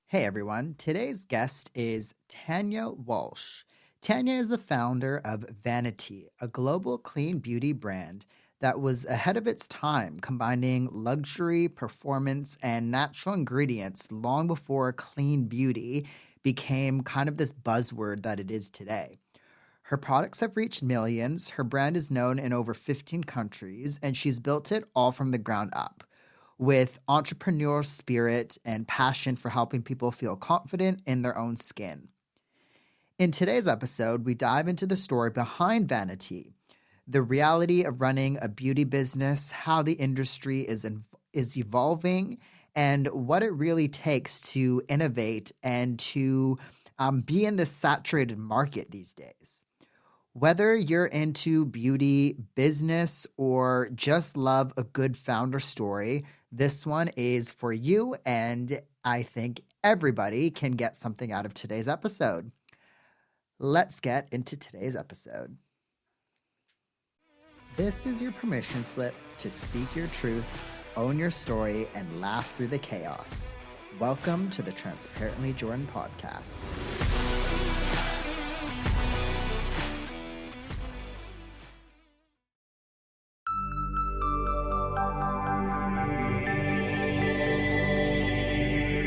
Hey everyone, today's guest is Tania Walsh. Tania is the founder of VANI-T, a global clean beauty brand that was ahead of its time, combining luxury, performance, and natural ingredients long before clean beauty became kind of this buzzword that it is today. Her products have reached millions, her brand is known in over 15 countries, and she's built it all from the ground up with entrepreneurial spirit and passion for helping people feel confident in their own skin. In today's episode, we dive into the story behind VANI-T, the reality of running a beauty business, how the industry is evolving, and what it really takes to innovate and to be in this saturated market these days. Whether you're into beauty, business, or just love a good founder story, this one is for you, and I think everybody can get something out of today's episode. Let's get into today's episode. This is your permission slip to speak your truth, own your story, and laugh through the chaos. Welcome to the Transparently Jordan podcast.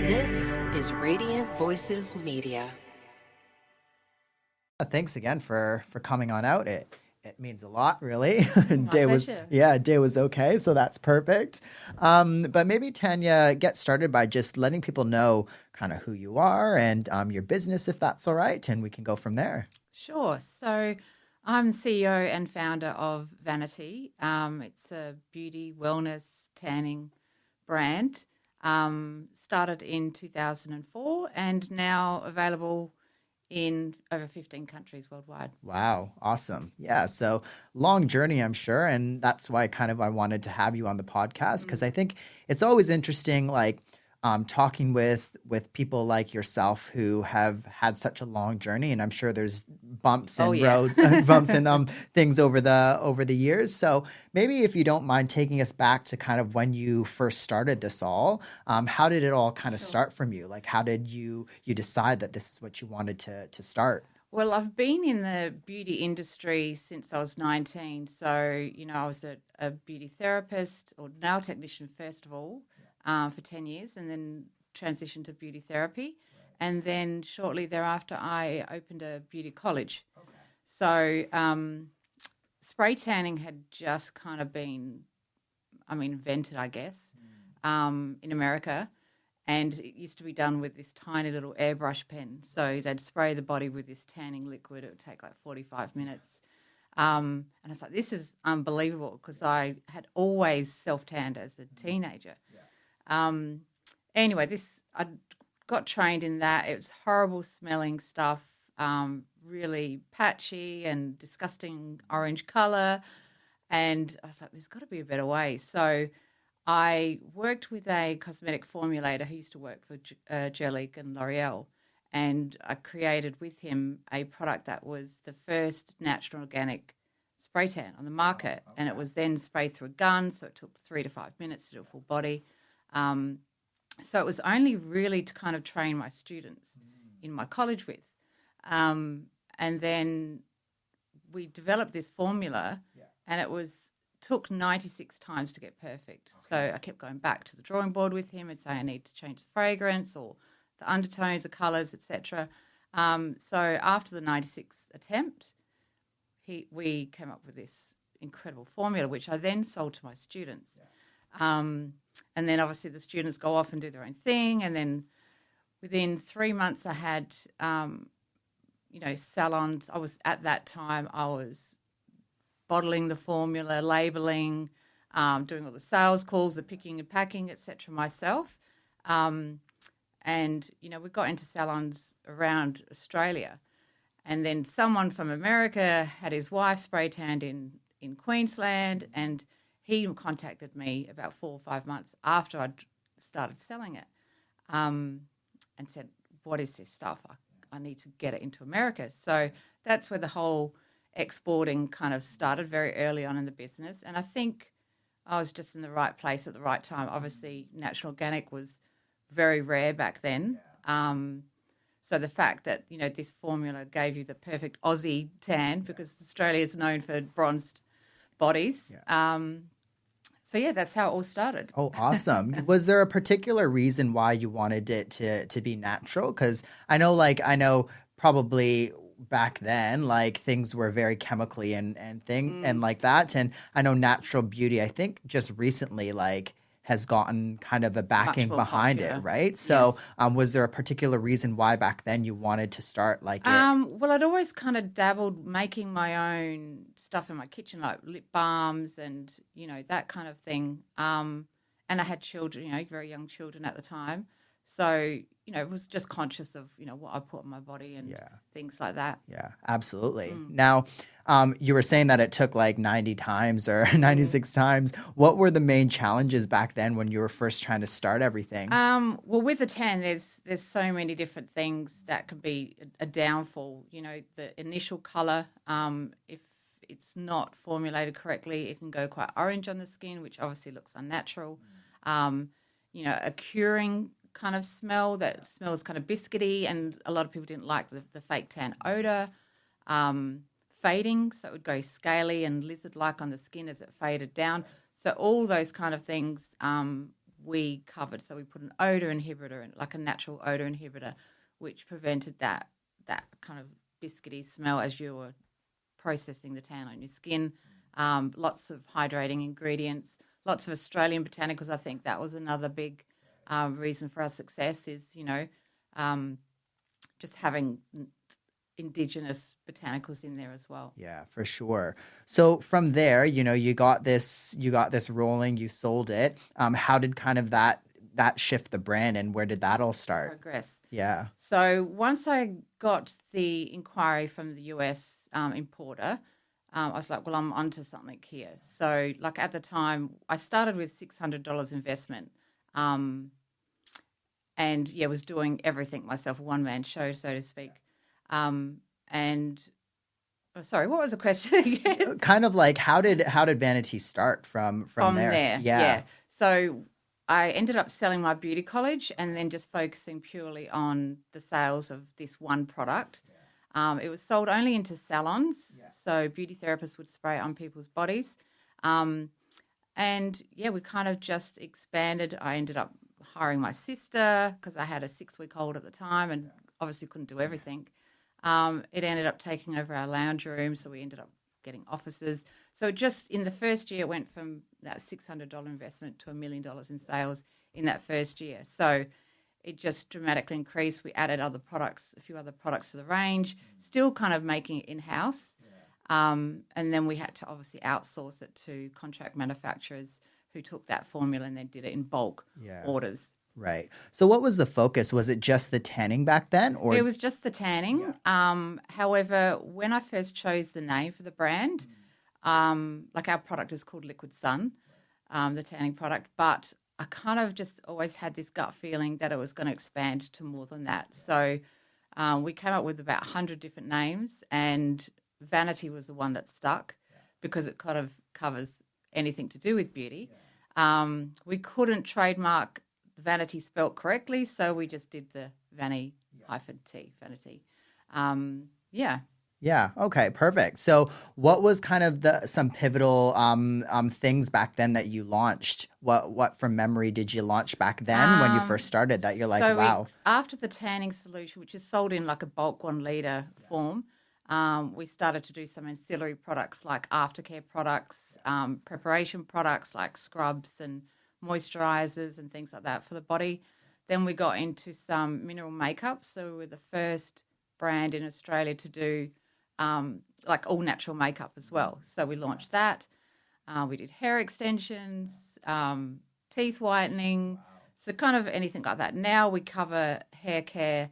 This is Radiant Voices Media. Thanks again for coming on out. It means a lot, really. My pleasure. Day was okay, so that's perfect. But maybe Tania, get started by just letting people know kind of who you are and your business, if that's all right, and we can go from there. Sure. So I'm CEO and founder of VANI-T. It's a beauty, wellness, tanning brand. Started in 2004 and now available in over 15 countries worldwide. Wow, awesome. Yeah, so long journey, I'm sure, and that's why I wanted to have you on the podcast because I think it's always interesting, like talking with people like yourself who have had such a long journey, and I'm sure there's bumps and roads, bumps and things over the years. So maybe if you don't mind taking us back to kind of when you first started this all, how did it all kind of start from you? Like, how did you decide that this is what you wanted to start? Well, I've been in the beauty industry since I was 19. So, I was a beauty therapist or nail technician, first of all, for 10 years, and then transitioned to beauty therapy. Right. And then shortly thereafter, I opened a beauty college. Okay. So spray tanning had just kind of been, invented, I guess, in America. And it used to be done with this tiny little airbrush pen. So they'd spray the body with this tanning liquid. It would take like 45 minutes. And I was like, this is unbelievable because I had always self-tanned as a teenager. Yeah. Anyway, I got trained in that. It was horrible smelling stuff, really patchy and disgusting orange colour. And I was like, there's got to be a better way. So I worked with a cosmetic formulator who used to work for Gelique and L'Oreal, and I created with him a product that was the first natural organic spray tan on the market. Oh, okay. And it was then sprayed through a gun, so it took 3 to 5 minutes to do a full body. So it was only really to kind of train my students in my college with. And then we developed this formula, and it took 96 times to get perfect. Okay. So I kept going back to the drawing board with him and saying I need to change the fragrance or the undertones, the colours, etc. So after the 96th attempt, we came up with this incredible formula, which I then sold to my students. Yeah. And then obviously the students go off and do their own thing. And then within 3 months I had, salons. At that time I was bottling the formula, labelling, doing all the sales calls, the picking and packing, etc. myself. And, we got into salons around Australia. And then someone from America had his wife spray tanned in Queensland, and he contacted me about 4 or 5 months after I'd started selling it and said, what is this stuff? I need to get it into America. So that's where the whole exporting kind of started very early on in the business. And I think I was just in the right place at the right time. Obviously, natural organic was very rare back then. So the fact that, this formula gave you the perfect Aussie tan, because Australia is known for bronzed bodies. So that's how it all started. Oh, awesome. Was there a particular reason why you wanted it to be natural? Because I know probably back then, like things were very chemically and like that. And I know natural beauty, I think just recently, like has gotten kind of a backing more behind popular. it, right? So Yes. was there a particular reason why back then you wanted to start like it? Well, I'd always kind of dabbled making my own stuff in my kitchen, like lip balms and, that kind of thing. And I had children, very young children at the time. So, it was just conscious of, what I put on my body and things like that. Yeah, absolutely. Now, you were saying that it took like 90 times or 96 times. What were the main challenges back then when you were first trying to start everything? Well, with the tan, there's so many different things that could be a downfall. The initial color, if it's not formulated correctly, it can go quite orange on the skin, which obviously looks unnatural. A curing kind of smell that smells kind of biscuity, and a lot of people didn't like the fake tan odor. Fading, so it would go scaly and lizard-like on the skin as it faded down. So all those kind of things we covered. So we put an odor inhibitor in, like a natural odor inhibitor, which prevented that kind of biscuity smell as you were processing the tan on your skin. Lots of hydrating ingredients, lots of Australian botanicals. I think that was another big reason for our success is, just having Indigenous botanicals in there as well. Yeah, for sure. So from there, you got this rolling, you sold it. How did kind of that shift the brand, and where did that all start? Progress. Yeah. So once I got the inquiry from the US importer, I was like, well, I'm onto something here. So like at the time, I started with $600 investment. And was doing everything myself, a one-man show, so to speak. Sorry, what was the question again? Kind of like how did VANI-T start from there? Yeah. So I ended up selling my beauty college and then just focusing purely on the sales of this one product. It was sold only into salons, so beauty therapists would spray it on people's bodies. We kind of just expanded. I ended up hiring my sister because I had a 6-week-old at the time and obviously couldn't do everything. It ended up taking over our lounge room, so we ended up getting offices. So just in the first year, it went from that $600 investment to $1 million in sales in that first year. So it just dramatically increased. We added other products, a few other products to the range, still kind of making it in-house. And then we had to obviously outsource it to contract manufacturers who took that formula and then did it in bulk orders. Right. So what was the focus? Was it just the tanning back then? Or it was just the tanning. Yeah. However, when I first chose the name for the brand, like our product is called Liquid Sun, the tanning product, but I kind of just always had this gut feeling that it was going to expand to more than that. So we came up with about 100 different names, and VANI-T was the one that stuck because it kind of covers anything to do with beauty. We couldn't trademark VANI-T spelt correctly, so we just did the VANI-T, VANI-T. Yeah. Okay. Perfect. So, what was kind of some pivotal things back then that you launched? What from memory did you launch back then when you first started that you're like, wow? After the tanning solution, which is sold in like a bulk 1 liter form, we started to do some ancillary products like aftercare products, preparation products like scrubs and moisturizers and things like that for the body. Then we got into some mineral makeup. So we were the first brand in Australia to do like all natural makeup as well. So we launched that. We did hair extensions, teeth whitening, so kind of anything like that. Now we cover hair care,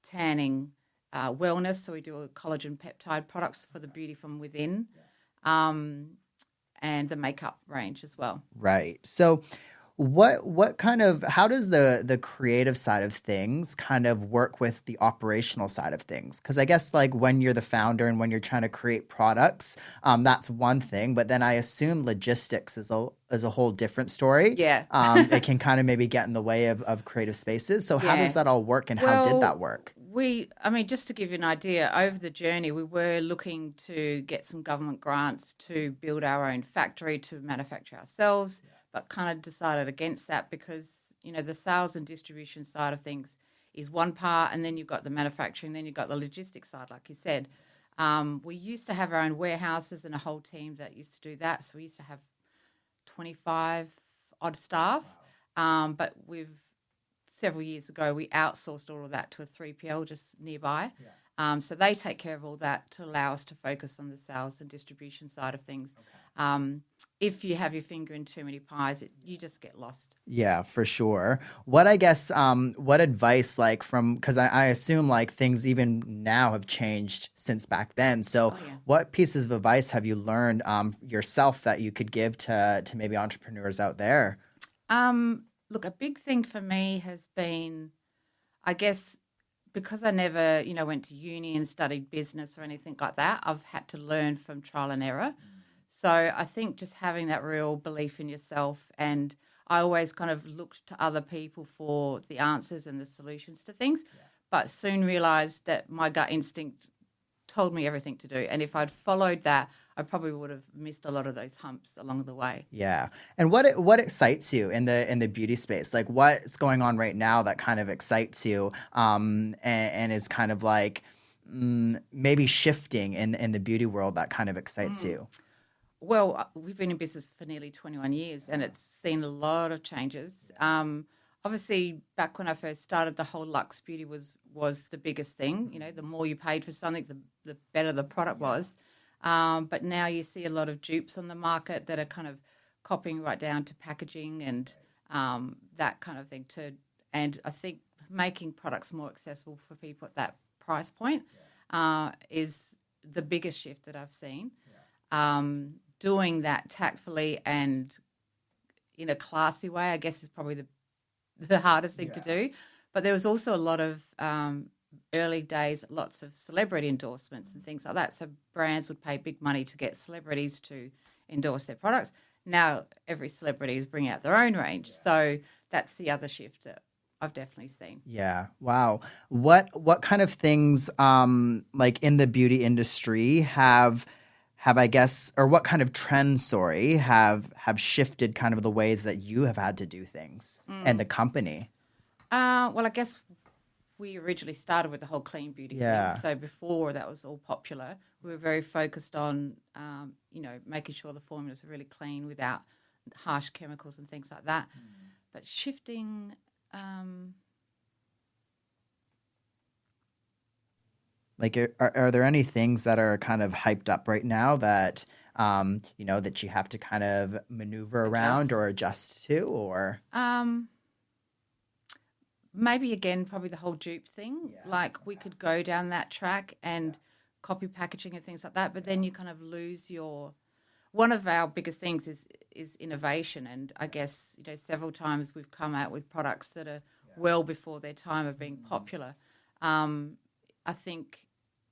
tanning, wellness. So we do collagen peptide products for the beauty from within, and the makeup range as well. Right. So What kind of how does the creative side of things kind of work with the operational side of things? Because I guess like when you're the founder and when you're trying to create products, that's one thing. But then I assume logistics is a whole different story. Yeah. It can kind of maybe get in the way of creative spaces. So how does Yeah. that all work, and how did that work? I mean, just to give you an idea, over the journey, we were looking to get some government grants to build our own factory to manufacture ourselves, but kind of decided against that because, the sales and distribution side of things is one part, and then you've got the manufacturing, then you've got the logistics side, like you said. We used to have our own warehouses and a whole team that used to do that. So we used to have 25 odd staff, but several years ago, we outsourced all of that to a 3PL just nearby. So they take care of all that to allow us to focus on the sales and distribution side of things. If you have your finger in too many pies, you just get lost. Yeah, for sure. What advice, like because I assume like things even now have changed since back then. So what pieces of advice have you learned yourself that you could give to maybe entrepreneurs out there? Look, a big thing for me has been, I guess, because I never, went to uni and studied business or anything like that, I've had to learn from trial and error. So I think just having that real belief in yourself, and I always kind of looked to other people for the answers and the solutions to things, but soon realised that my gut instinct told me everything to do. And if I'd followed that, I probably would have missed a lot of those humps along the way. Yeah. And what excites you in the beauty space? Like what's going on right now that kind of excites you and is kind of like maybe shifting in the beauty world that kind of excites you? Well, we've been in business for nearly 21 years and it's seen a lot of changes. Obviously, back when I first started, the whole luxe beauty was the biggest thing. The more you paid for something, the better the product was. But now you see a lot of dupes on the market that are kind of copying right down to packaging and that kind of thing and I think making products more accessible for people at that price point is the biggest shift that I've seen. Doing that tactfully and in a classy way, I guess, is probably the hardest thing to do. But there was also a lot of early days, lots of celebrity endorsements and things like that. So brands would pay big money to get celebrities to endorse their products. Now every celebrity is bringing out their own range. So that's the other shift that I've definitely seen. Yeah. Wow. What kind of things like in the beauty industry have I guess, or what kind of trends, have shifted kind of the ways that you have had to do things and the company? Well, I guess we originally started with the whole clean beauty thing. So before that was all popular, we were very focused on, making sure the formulas were really clean without harsh chemicals and things like that. But shifting... Like, are there any things that are kind of hyped up right now that, that you have to kind of maneuver around or adjust to, or? Maybe, again, probably the whole dupe thing. Like, we could go down that track and copy packaging and things like that, but then you kind of lose your... One of our biggest things is innovation, and I guess, several times we've come out with products that are well before their time of being popular. I think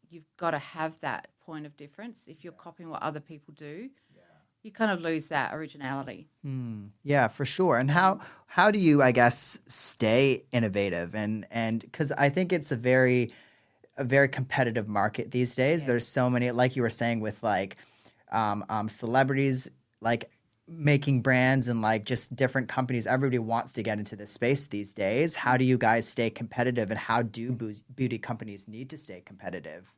you've got to have that point of difference. If you're copying what other people do, you kind of lose that originality. Yeah, for sure. And how do you, I guess, stay innovative? And because I think it's a very competitive market these days. There's so many, like you were saying, with like celebrities, like making brands and like just different companies. Everybody wants to get into this space these days. How do you guys stay competitive, and how do beauty companies need to stay competitive?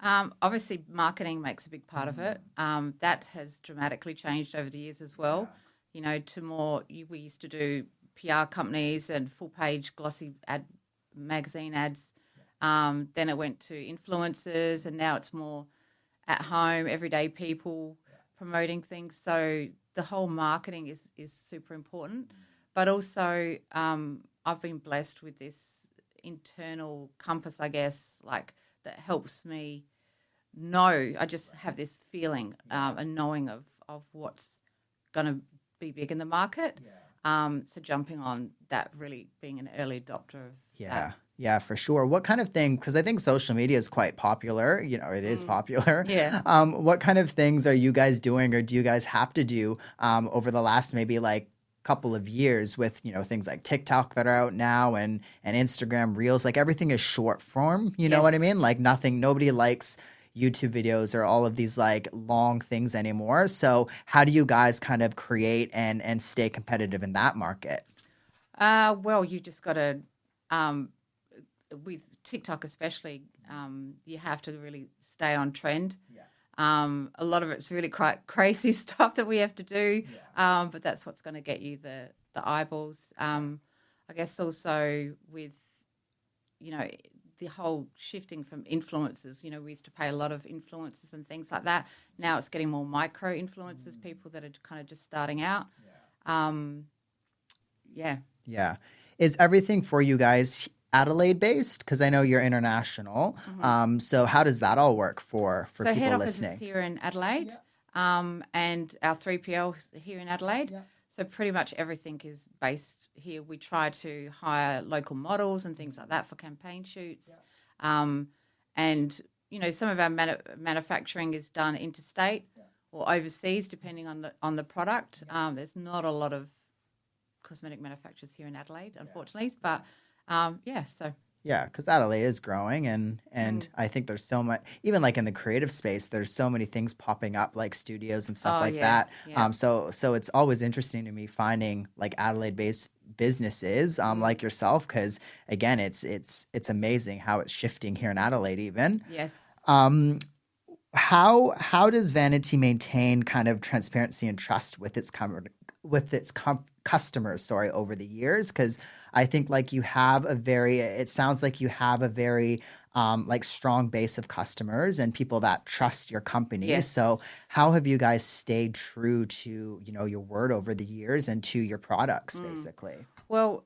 Obviously, marketing makes a big part of it. That has dramatically changed over the years as well. To more, we used to do PR companies and full-page glossy magazine ads. Then it went to influencers, and now it's more at home, everyday people promoting things. So the whole marketing is super important. But also, I've been blessed with this internal compass, I guess, like that helps me know. I just have this feeling, a knowing of what's going to be big in the market. So jumping on that, really being an early adopter of that. Yeah, for sure. What kind of thing, because I think social media is quite popular, it is popular. Yeah. What kind of things are you guys doing, or do you guys have to do over the last maybe like couple of years with, things like TikTok that are out now and Instagram Reels? Like everything is short form, you know what I mean? Yes. Like nobody likes YouTube videos or all of these like long things anymore. So how do you guys kind of create and stay competitive in that market? Well, you just got to, with TikTok especially, you have to really stay on trend. A lot of it's really quite crazy stuff that we have to do, but that's what's going to get you the eyeballs. I guess also with, the whole shifting from influencers, we used to pay a lot of influencers and things like that. Now it's getting more micro influencers, people that are kind of just starting out. Yeah. Is everything for you guys Adelaide based? Because I know you're international. So how does that all work for So people head office listening? is here in Adelaide, and our 3PL is here in Adelaide. So pretty much everything is based here. We try to hire local models and things like that for campaign shoots. And, some of our manufacturing is done interstate or overseas, depending on the product. There's not a lot of cosmetic manufacturers here in Adelaide, unfortunately. But, so... Yeah, because Adelaide is growing, and I think there's so much, even like in the creative space, there's so many things popping up, like studios and stuff that. Yeah. So it's always interesting to me finding like Adelaide-based businesses like yourself, because again, it's amazing how it's shifting here in Adelaide even. Yes. How does VANI-T maintain kind of transparency and trust with its customers over the years? Because I think like it sounds like you have a very like strong base of customers and people that trust your company. Yes. So how have you guys stayed true to your word over the years and to your products basically? Well,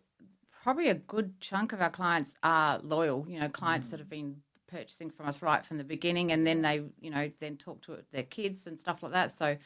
probably a good chunk of our clients are loyal, clients that have been purchasing from us right from the beginning, and then they, then talk to their kids and stuff like that. So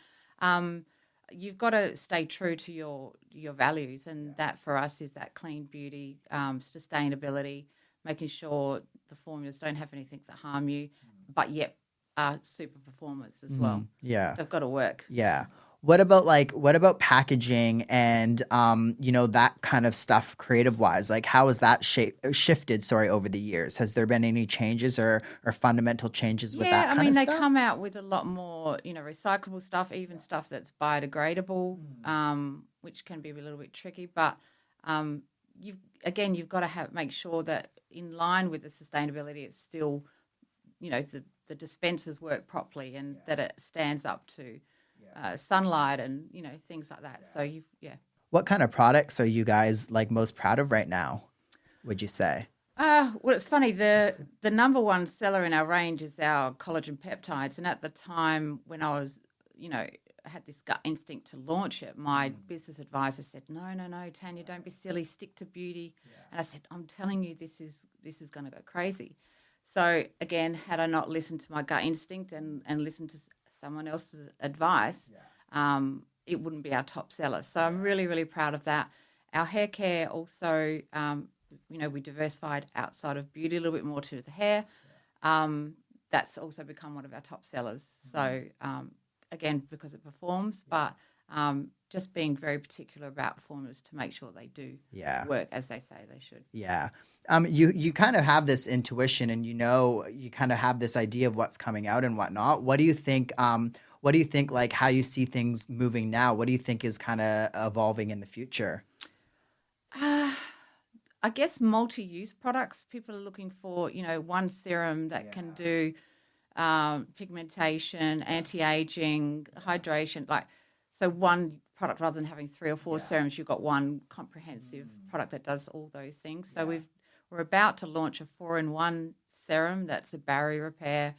you've got to stay true to your values, and that for us is that clean beauty, sustainability, making sure the formulas don't have anything that harm you, but yet are super performers as well. Yeah. They've got to work. Yeah. What about packaging and that kind of stuff creative wise? Like how has that shifted over the years? Has there been any changes or fundamental changes with that kind of stuff? They come out with a lot more, recyclable stuff, even stuff that's biodegradable, which can be a little bit tricky. But you've got to make sure that in line with the sustainability, it's still, the dispensers work properly and that it stands up to sunlight and things like that. So What kind of products are you guys like most proud of right now, would you say? Well, it's funny. The number one seller in our range is our collagen peptides, and at the time when I was, I had this gut instinct to launch it, my business advisor said, "No, Tania, don't be silly. Stick to beauty." And I said, "I'm telling you, this is going to go crazy." So again, had I not listened to my gut instinct and listened to someone else's advice, it wouldn't be our top seller. So I'm really, really proud of that. Our hair care also, we diversified outside of beauty a little bit more to the hair. That's also become one of our top sellers. So again, because it performs, but just being very particular about formulas to make sure they do work as they say they should. Yeah. You kind of have this intuition and you kind of have this idea of what's coming out and whatnot. What do you think like how you see things moving now? What do you think is kind of evolving in the future? I guess multi-use products. People are looking for, one serum that can do pigmentation, anti-aging, hydration, so one product rather than having 3 or 4 serums, you've got one comprehensive product that does all those things. So we're about to launch a 4-in-1 serum that's a barrier repair.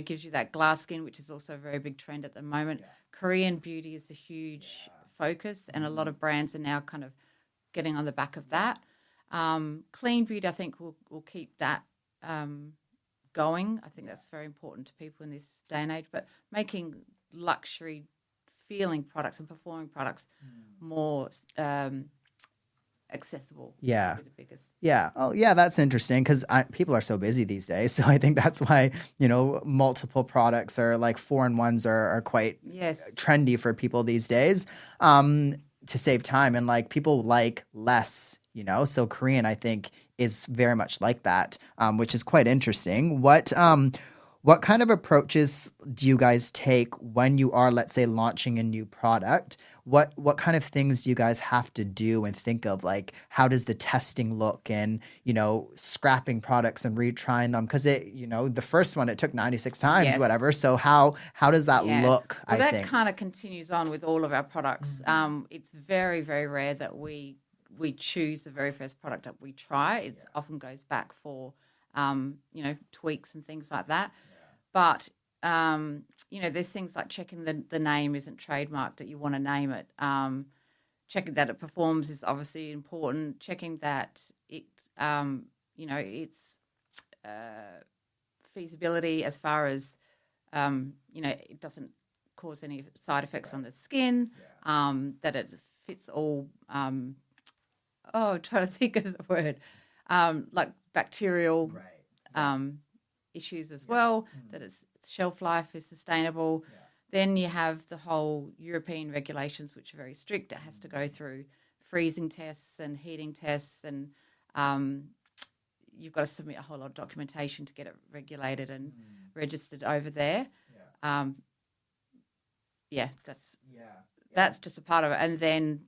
Gives you that glass skin, which is also a very big trend at the moment. Korean beauty is a huge focus, and a lot of brands are now kind of getting on the back of that. Clean beauty, I think, will keep that going. I think that's very important to people in this day and age. But making luxury feeling products and performing products more accessible. Yeah. Probably the biggest. Yeah. Oh, yeah. That's interesting because people are so busy these days. So I think that's why, multiple products or like 4-in-1s are quite Yes. trendy for people these days, to save time. And like people like less, so Korean, I think, is very much like that, which is quite interesting. What kind of approaches do you guys take when you are, let's say, launching a new product? What kind of things do you guys have to do and think of? Like, how does the testing look and, scrapping products and retrying them? Because the first one, it took 96 times, Yes. whatever. So how does that Yeah. look, Well, I that think? kind of continues on with all of our products. It's very, very rare that we choose the very first product that we try. It often goes back for, tweaks and things like that. But, there's things like checking the name isn't trademarked, that you want to name it. Checking that it performs is obviously important. Checking that it, its feasibility as far as, it doesn't cause any side effects on the skin, that it fits all, trying to think of the word, like bacterial issues as well, that its shelf life is sustainable. Then you have the whole European regulations, which are very strict. It has to go through freezing tests and heating tests, and you've got to submit a whole lot of documentation to get it regulated and registered over there. That's just a part of it. And then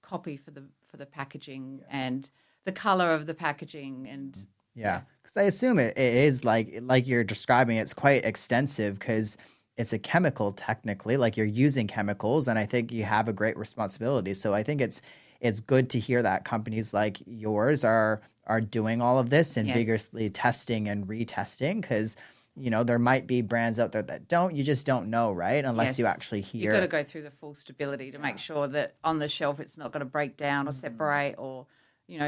copy for the packaging and the color of the packaging and Yeah, because I assume it is like you're describing. It's quite extensive because it's a chemical technically. Like you're using chemicals, and I think you have a great responsibility. So I think it's good to hear that companies like yours are doing all of this and Yes. vigorously testing and retesting because there might be brands out there that don't. You just don't know, right? Unless you Yes. actually hear. You've got to go through the full stability to make sure that on the shelf it's not going to break down or separate or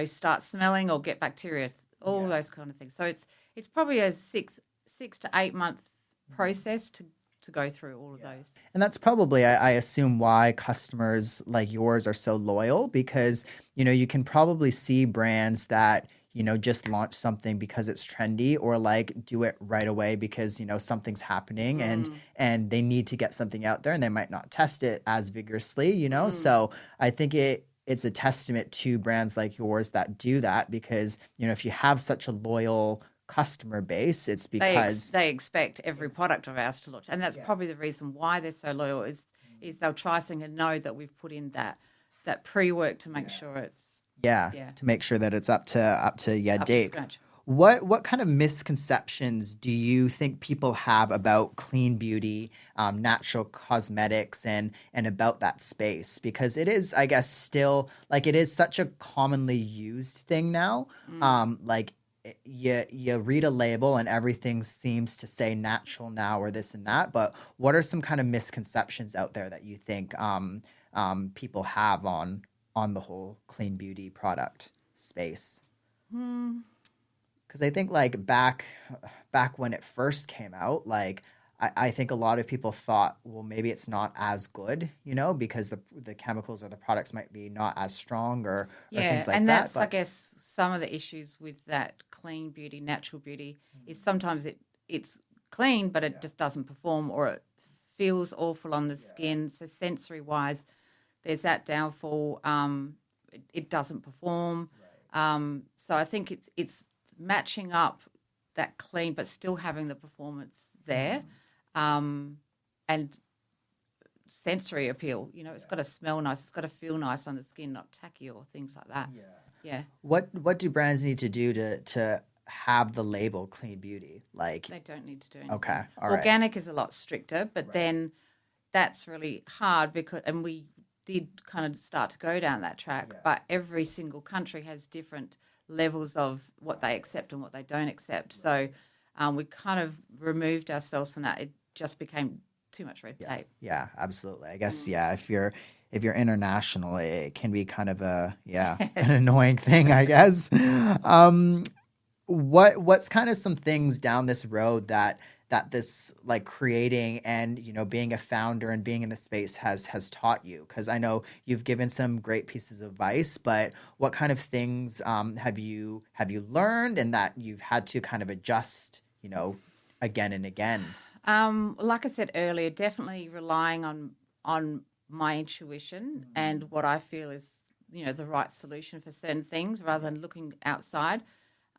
start smelling or get bacteria. All those kind of things. So it's probably a 6 to 8 month process to go through all of those. And that's probably, I assume, why customers like yours are so loyal because, you can probably see brands that, just launch something because it's trendy or like do it right away because, something's happening and they need to get something out there and they might not test it as vigorously, So I think it's a testament to brands like yours that do that because, if you have such a loyal customer base, it's because they expect every product of ours to launch. And that's probably the reason why they're so loyal is they'll try something and know that we've put in that pre-work to make sure it's to make sure that it's up to up to date. scratch. What kind of misconceptions do you think people have about clean beauty, natural cosmetics, and about that space? Because it is, I guess, still like it is such a commonly used thing now. Like you read a label and everything seems to say natural now or this and that. But what are some kind of misconceptions out there that you think people have on the whole clean beauty product space? Because I think like back when it first came out, like I think a lot of people thought, well, maybe it's not as good, because the chemicals or the products might be not as strong or things like and that. that's I guess some of the issues with that clean beauty, natural beauty is sometimes it's clean, but it just doesn't perform or it feels awful on the skin. So sensory wise, there's that downfall. It doesn't perform. So I think it's matching up that clean but still having the performance there, and sensory appeal. It's got to smell nice. It's got to feel nice on the skin, not tacky or things like that. Yeah. What do brands need to do to have the label clean beauty? Like They don't need to do anything. Okay, all right. Organic is a lot stricter, but then that's really hard and we did kind of start to go down that track, but every single country has different levels of what they accept and what they don't accept. So we kind of removed ourselves from that. It just became too much red tape. Yeah, absolutely. I guess if you're international, it can be kind of an annoying thing, I guess. What's kind of some things down this road that this like creating and, being a founder and being in the space has taught you? Because I know you've given some great pieces of advice, but what kind of things have you learned and that you've had to kind of adjust, again and again? Like I said earlier, definitely relying on my intuition and what I feel is, the right solution for certain things rather than looking outside.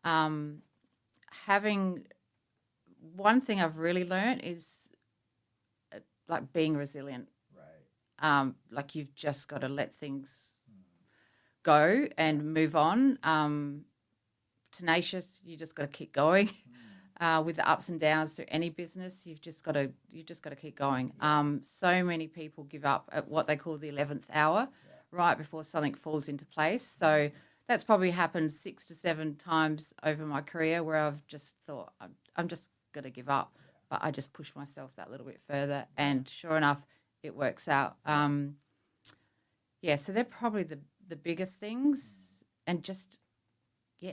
Having one thing I've really learned is like being resilient. Right. Like you've just got to let things go and move on. Tenacious, you just got to keep going. With the ups and downs to any business, you've just got to keep going. So many people give up at what they call the 11th hour, right before something falls into place. So that's probably happened 6 to 7 times over my career where I've just thought I'm just going to give up, but I just push myself that little bit further, and sure enough, it works out. So they're probably the biggest things, and just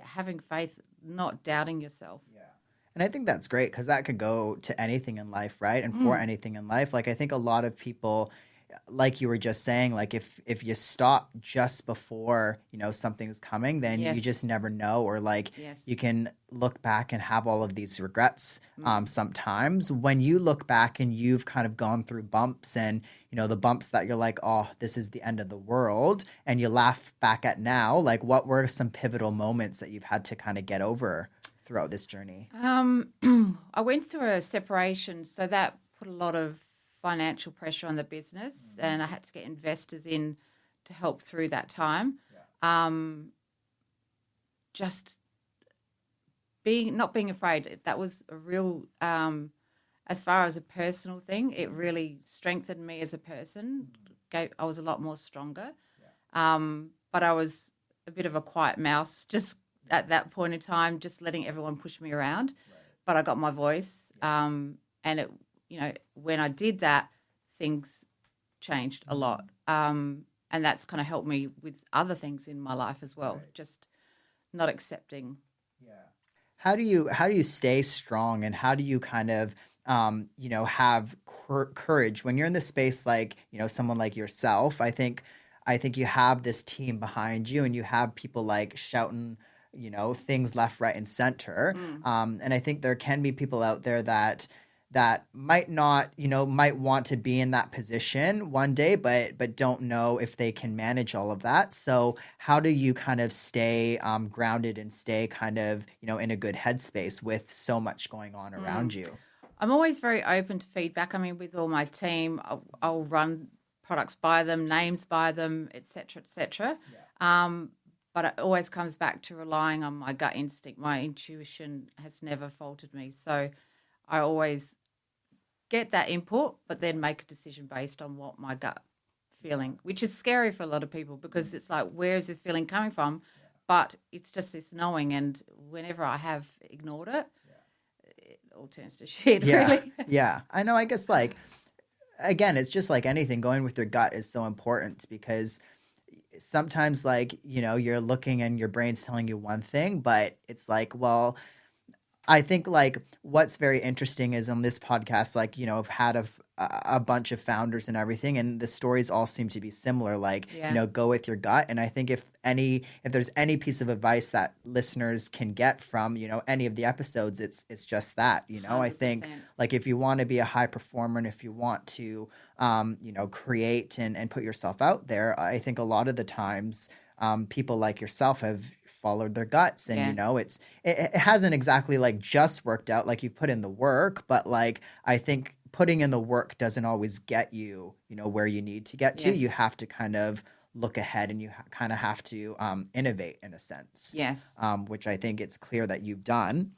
having faith, not doubting yourself. And I think that's great because that could go to anything in life, right? And for anything in life. Like I think a lot of people, like you were just saying, like if you stop just before, something's coming, then you just never know. Or like you can look back and have all of these regrets sometimes. When you look back and you've kind of gone through bumps and, the bumps that you're like, oh, this is the end of the world, and you laugh back at now, like what were some pivotal moments that you've had to kind of get over throughout this journey? I went through a separation, so that put a lot of financial pressure on the business, and I had to get investors in to help through that time. Just not being afraid. That was a real, as far as a personal thing, it really strengthened me as a person. I was a lot more stronger. But I was a bit of a quiet mouse, just at that point in time, just letting everyone push me around. Right. But I got my voice, and it, when I did that, things changed a lot. And that's kind of helped me with other things in my life as well. Right. Just not accepting. Yeah. How do you stay strong, and how do you kind of have courage when you're in the space like, someone like yourself? I think you have this team behind you, and you have people like shouting, things left, right, and center. And I think there can be people out there that might not, might want to be in that position one day, but don't know if they can manage all of that. So how do you kind of stay grounded and stay kind of, in a good headspace with so much going on around you? I'm always very open to feedback. I mean, with all my team, I'll run products by them, names by them, et cetera, et cetera. But it always comes back to relying on my gut instinct. My intuition has never faltered me. So I always get that input, but then make a decision based on what my gut feeling, which is scary for a lot of people because it's like, where is this feeling coming from? But it's just this knowing. And whenever I have ignored it, it all turns to shit, really. Yeah. I know. I guess like, again, it's just like anything, going with your gut is so important because sometimes like, you're looking and your brain's telling you one thing, but it's like, well, I think like what's very interesting is on this podcast, like, I've had a bunch of founders and everything, and the stories all seem to be similar. Like, go with your gut. And I think if there's any piece of advice that listeners can get from, any of the episodes, it's just that, 100%. I think like if you want to be a high performer and if you want to, create and put yourself out there, I think a lot of the times people like yourself have followed their guts, and it hasn't exactly like just worked out, like you've put in the work, but like I think putting in the work doesn't always get you where you need to get to. You have to kind of look ahead, and you kind of have to innovate in a sense, which I think it's clear that you've done.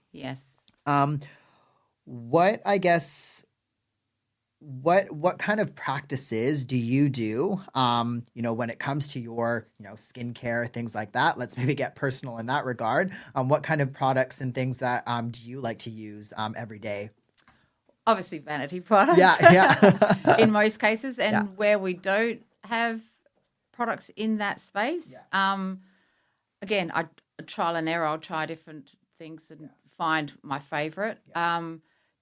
What kind of practices do you do, when it comes to your, skincare, things like that? Let's maybe get personal in that regard. What kind of products and things that do you like to use every day? Obviously vanity products. In most cases. And where we don't have products in that space, again, I trial and error. I'll try different things and find my favorite.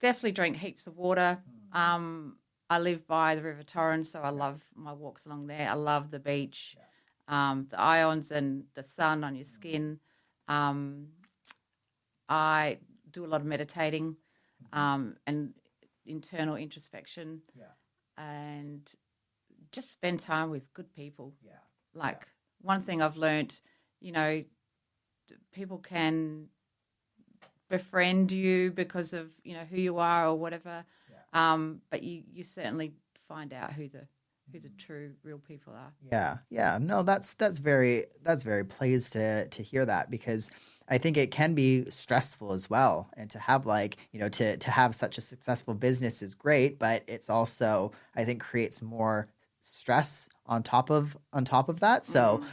definitely drink heaps of water. I live by the River Torrens, so I love my walks along there. I love the beach, the ions and the sun on your skin. I do a lot of meditating and internal introspection and just spend time with good people. Like one thing I've learnt, people can befriend you because of, who you are or whatever. But you certainly find out who the true real people are. Yeah. No, that's very pleased to hear that, because I think it can be stressful as well. And to have to have such a successful business is great, but it's also, I think, creates more stress on top of that. So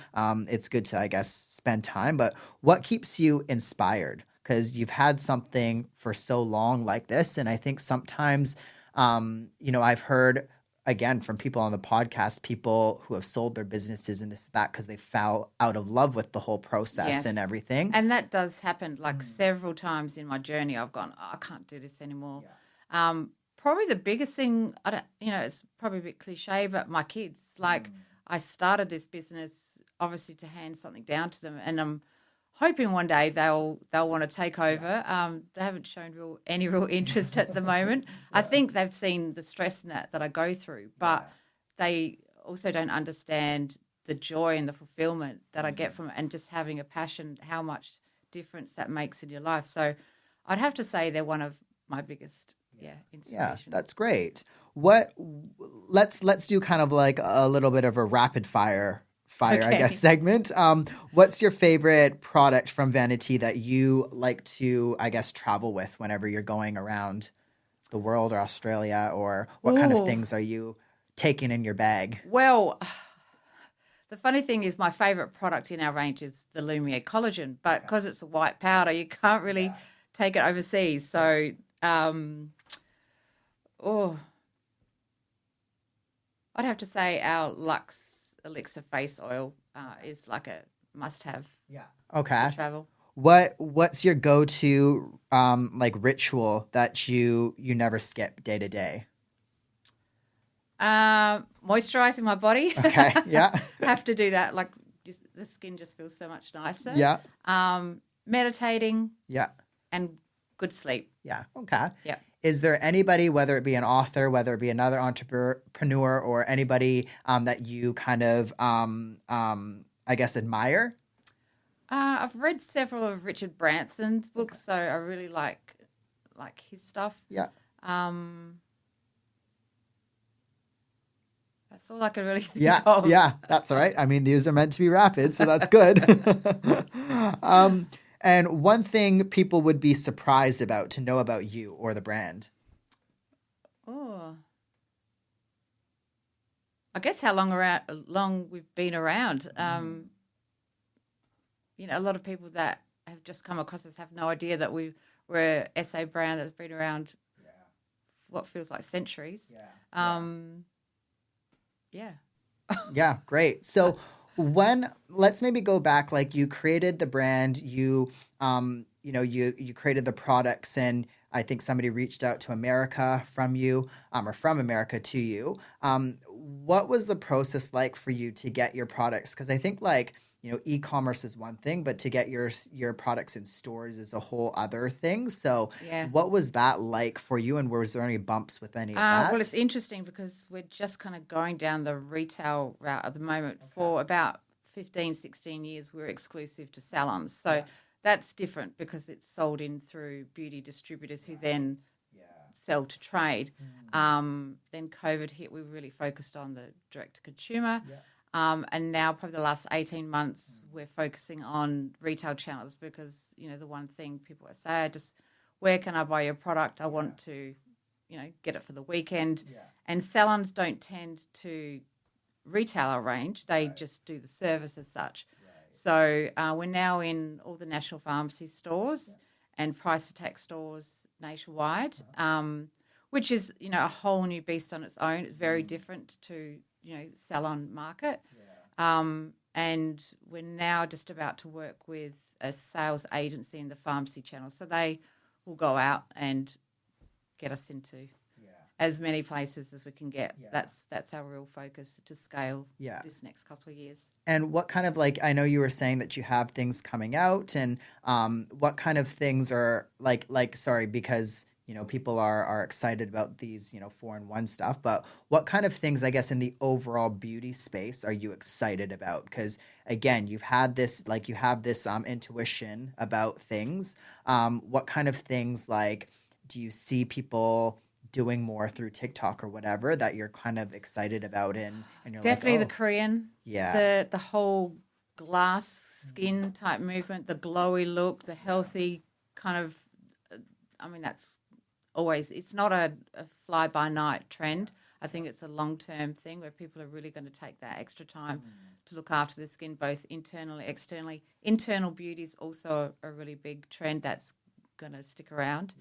it's good to, I guess, spend time. But what keeps you inspired? Because you've had something for so long like this. And I think sometimes, I've heard, again, from people on the podcast, people who have sold their businesses and that because they fell out of love with the whole process and everything. And that does happen several times in my journey. I've gone, I can't do this anymore. Probably the biggest thing, it's probably a bit cliche, but my kids. I started this business obviously to hand something down to them, and I'm hoping one day they'll want to take over. They haven't shown any real interest at the moment. I think they've seen the stress in that I go through, but they also don't understand the joy and the fulfillment that I get from it, and just having a passion, how much difference that makes in your life. So I'd have to say they're one of my biggest inspirations. Yeah, that's great. Let's do kind of like a little bit of a rapid fire, I guess, segment. What's your favorite product from VANI-T that you like to, I guess, travel with whenever you're going around the world or Australia, or what kind of things are you taking in your bag? Well, the funny thing is my favorite product in our range is the Lumiere collagen, but because it's a white powder, you can't really take it overseas. So, I'd have to say our Luxe Elixir face oil is like a must-have. Yeah. Okay. For travel. What's your go-to ritual that you never skip day to day? Moisturizing my body. Okay. Yeah. Have to do that. The skin just feels so much nicer. Yeah. Meditating. Yeah. And good sleep. Yeah. Okay. Yeah. Is there anybody, whether it be an author, whether it be another entrepreneur, or anybody that you kind of, I guess, admire? I've read several of Richard Branson's books, so I really like his stuff. Yeah. That's all I can really think of. Yeah, that's all right. I mean, these are meant to be rapid, so that's good. And one thing people would be surprised about to know about you or the brand? Oh, I guess how long we've been around. A lot of people that have just come across us have no idea that we're a SA brand that's been around what feels like centuries. Yeah, great. So let's maybe go back, you created the brand, you created the products, and I think somebody reached out to America from you, or from America to you. What was the process like for you to get your products? Because I think e-commerce is one thing, but to get your products in stores is a whole other thing. So what was that like for you, and was there any bumps with any of that? Well, it's interesting because we're just kind of going down the retail route at the moment. For about 15, 16 years, we're exclusive to salons. So that's different because it's sold in through beauty distributors who then sell to trade. Then COVID hit, we really focused on the direct-to-consumer. And now probably the last 18 months, we're focusing on retail channels because, the one thing people say, where can I buy your product? I want to, get it for the weekend. And salons don't tend to retail our range. They just do the service as such. So we're now in all the National Pharmacy stores and price attack stores nationwide, which is, a whole new beast on its own. It's very different to salon market. And we're now just about to work with a sales agency in the pharmacy channel. So they will go out and get us into as many places as we can get. That's our real focus to scale this next couple of years. And what kind of I know you were saying that you have things coming out, and what kind of things are sorry, because people are excited about these 4-in-1 stuff, but what kind of things, I guess, in the overall beauty space are you excited about? Because again, you have this intuition about things. What kind of things do you see people doing more through TikTok or whatever that you're kind of excited about, and you're definitely like, the Korean, the whole glass skin type movement, the glowy look, the healthy kind of. I mean, that's always. It's not a fly by night trend. I think it's a long term thing where people are really going to take that extra time to look after their skin, both internally, externally. Internal beauty is also a really big trend that's going to stick around.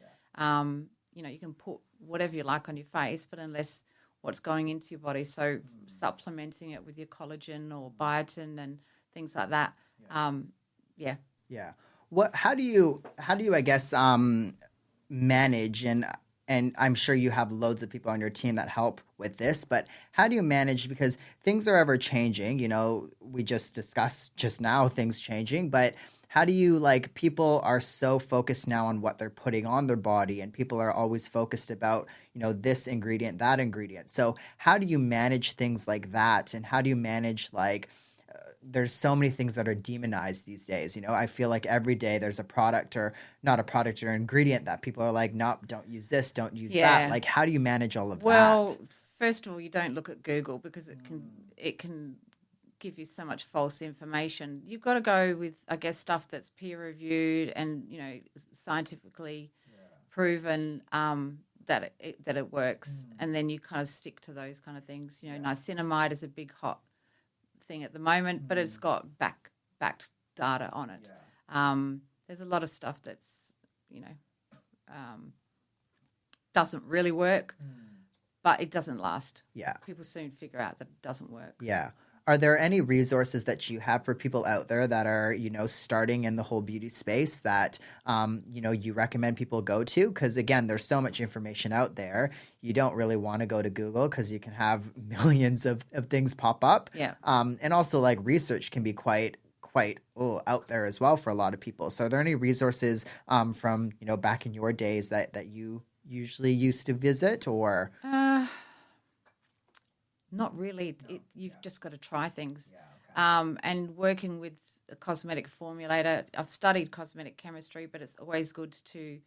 You can put whatever you like on your face, but unless what's going into your body, so supplementing it with your collagen or biotin and things like that. How do you I guess manage, and I'm sure you have loads of people on your team that help with this, but how do you manage, because things are ever changing, we just discussed just now things changing, but how do you people are so focused now on what they're putting on their body, and people are always focused about, this ingredient, that ingredient. So how do you manage things like that? And how do you manage there's so many things that are demonized these days. I feel like every day there's a product, or not a product, or ingredient that people are like, nope, don't use this, don't use that. How do you manage all of that? Well, first of all, you don't look at Google, because it can give you so much false information. You've got to go with, I guess, stuff that's peer reviewed and scientifically proven that it works, and then you kind of stick to those kind of things. Niacinamide is a big hot thing at the moment, but it's got backed data on it. There's a lot of stuff that's doesn't really work, but it doesn't last. People soon figure out that it doesn't work. Are there any resources that you have for people out there that are, starting in the whole beauty space that, you recommend people go to? Because, again, there's so much information out there. You don't really want to go to Google because you can have millions of things pop up. And also, research can be quite out there as well for a lot of people. So are there any resources from, back in your days that you usually used to visit, or... Not really. You've just got to try things. And working with a cosmetic formulator, I've studied cosmetic chemistry, but it's always good to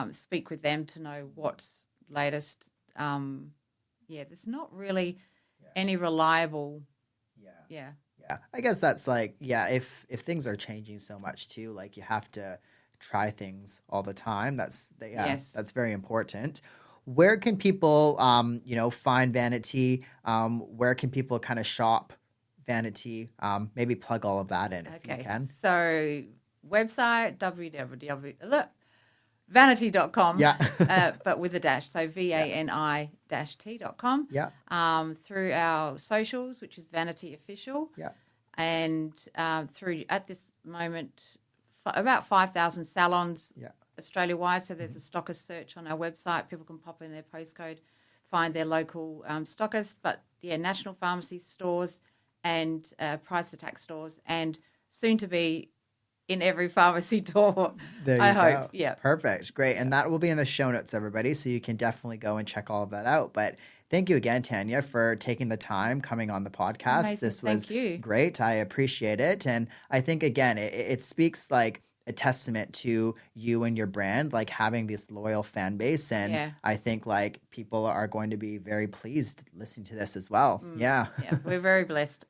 speak with them to know what's latest. There's not really any reliable. I guess that's if things are changing so much too, you have to try things all the time. That's very important. Where can people, find VANI-T? Where can people kind of shop VANI-T? Maybe plug all of that in if you can. So website, vanity.com, but with a dash, so VANI-T.com. Through our socials, which is VANI-T Official. And through, at this moment, about 5,000 salons Australia-wide, so there's a stockist search on our website. People can pop in their postcode, find their local stockist, but national pharmacy stores and price attack stores, and soon to be in every pharmacy door. There you I go. hope. Yeah. Perfect. Great. And that will be in the show notes, everybody, so you can definitely go and check all of that out. But thank you again, Tania, for taking the time coming on the podcast. Amazing. This was Thank you. Great. I appreciate it. And I think, again, it speaks a testament to you and your brand, having this loyal fan base. And I think people are going to be very pleased listening to this as well. We're very blessed.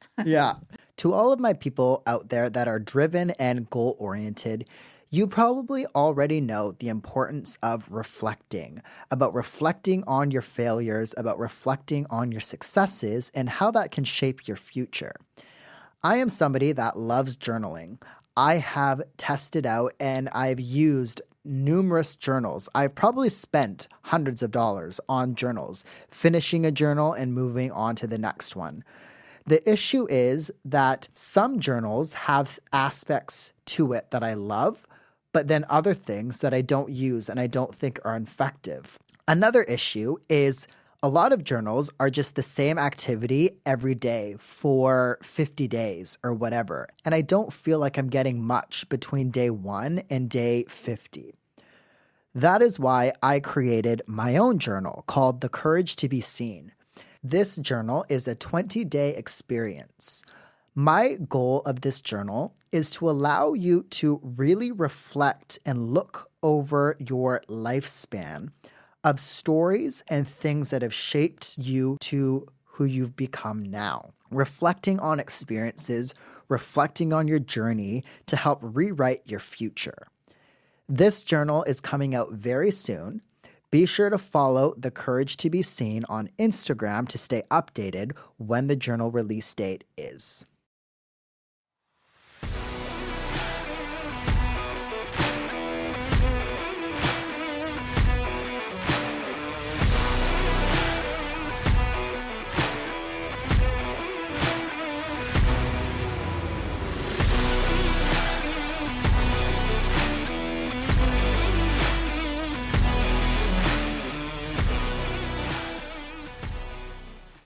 To all of my people out there that are driven and goal-oriented, you probably already know the importance of reflecting, about reflecting on your failures, about reflecting on your successes, and how that can shape your future. I am somebody that loves journaling. I have tested out and I've used numerous journals. I've probably spent hundreds of dollars on journals, finishing a journal and moving on to the next one. The issue is that some journals have aspects to it that I love, but then other things that I don't use and I don't think are effective. Another issue is a lot of journals are just the same activity every day for 50 days or whatever, and I don't feel like I'm getting much between day 1 and day 50. That is why I created my own journal called The Courage to Be Seen. This journal is a 20-day experience. My goal of this journal is to allow you to really reflect and look over your lifespan of stories and things that have shaped you to who you've become now. Reflecting on experiences, reflecting on your journey to help rewrite your future. This journal is coming out very soon. Be sure to follow The Courage to Be Seen on Instagram to stay updated when the journal release date is.